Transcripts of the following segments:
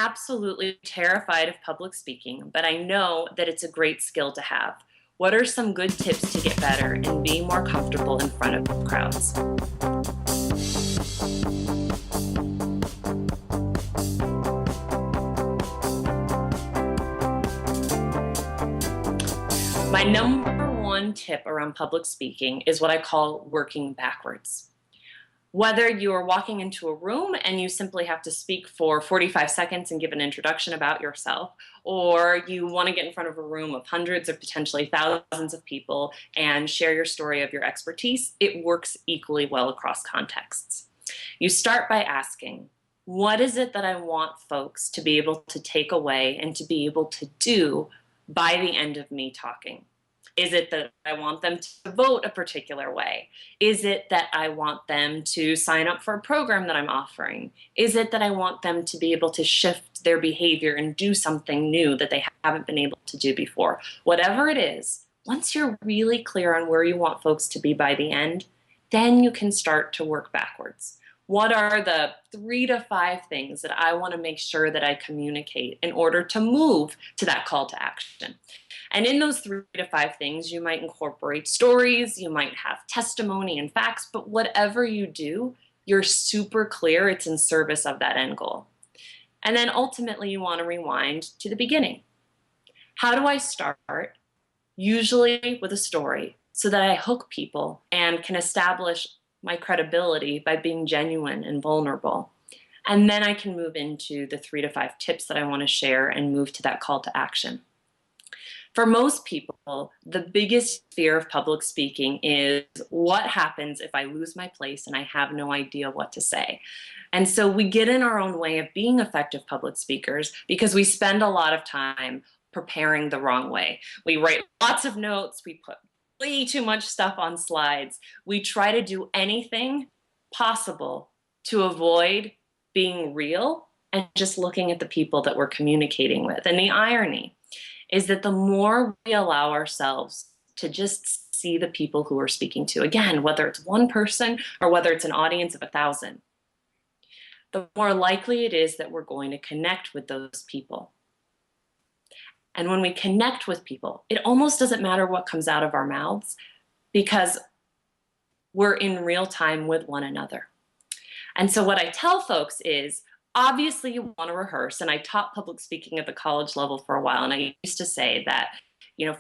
absolutely terrified of public speaking, but I know that it's a great skill to have. What are some good tips to get better and be more comfortable in front of crowds? My number one tip around public speaking is what I call working backwards. Whether you are walking into a room and you simply have to speak for 45 seconds and give an introduction about yourself, or you want to get in front of a room of hundreds or potentially thousands of people and share your story of your expertise, it works equally well across contexts. You start by asking, what is it that I want folks to be able to take away and to be able to do by the end of me talking? Is it that I want them to vote a particular way? Is it that I want them to sign up for a program that I'm offering? Is it that I want them to be able to shift their behavior and do something new that they haven't been able to do before? Whatever it is, once you're really clear on where you want folks to be by the end, then you can start to work backwards. What are the 3 to 5 things that I want to make sure that I communicate in order to move to that call to action? And in those 3 to 5 things, you might incorporate stories, you might have testimony and facts, but whatever you do, you're super clear it's in service of that end goal. And then ultimately, you want to rewind to the beginning. How do I start? Usually with a story, so that I hook people and can establish my credibility by being genuine and vulnerable. And then I can move into the 3 to 5 tips that I want to share and move to that call to action. For most people, the biggest fear of public speaking is what happens if I lose my place and I have no idea what to say. And so we get in our own way of being effective public speakers because we spend a lot of time preparing the wrong way. We write lots of notes, we put way too much stuff on slides. We try to do anything possible to avoid being real and just looking at the people that we're communicating with. And the irony is that the more we allow ourselves to just see the people who we're speaking to, again, whether it's one person or whether it's an audience of 1,000, the more likely it is that we're going to connect with those people. And when we connect with people, it almost doesn't matter what comes out of our mouths because we're in real time with one another. And so what I tell folks is, obviously you want to rehearse, and I taught public speaking at the college level for a while, and I used to say that,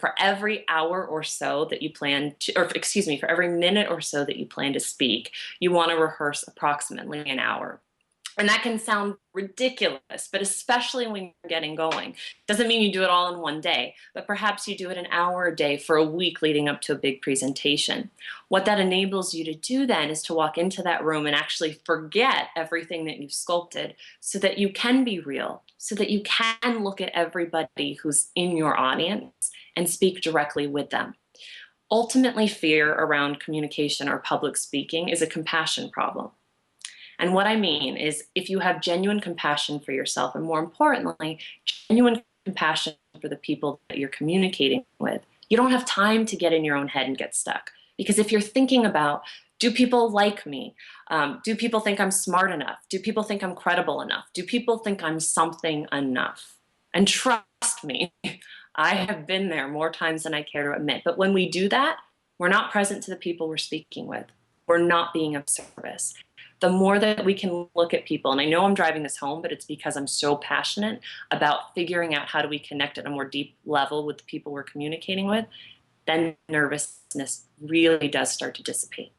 for every hour or so that you plan to, or excuse me, for every minute or so that you plan to speak, you want to rehearse approximately an hour. And that can sound ridiculous, but especially when you're getting going. Doesn't mean you do it all in one day, but perhaps you do it an hour a day for a week leading up to a big presentation. What that enables you to do then is to walk into that room and actually forget everything that you've sculpted so that you can be real, so that you can look at everybody who's in your audience and speak directly with them. Ultimately, fear around communication or public speaking is a compassion problem. And what I mean is, if you have genuine compassion for yourself, and more importantly, genuine compassion for the people that you're communicating with, you don't have time to get in your own head and get stuck. Because if you're thinking about, do people like me? Do people think I'm smart enough? Do people think I'm credible enough? Do people think I'm something enough? And trust me, I have been there more times than I care to admit. But when we do that, we're not present to the people we're speaking with. We're not being of service. The more that we can look at people, and I know I'm driving this home, but it's because I'm so passionate about figuring out how do we connect at a more deep level with the people we're communicating with, then nervousness really does start to dissipate.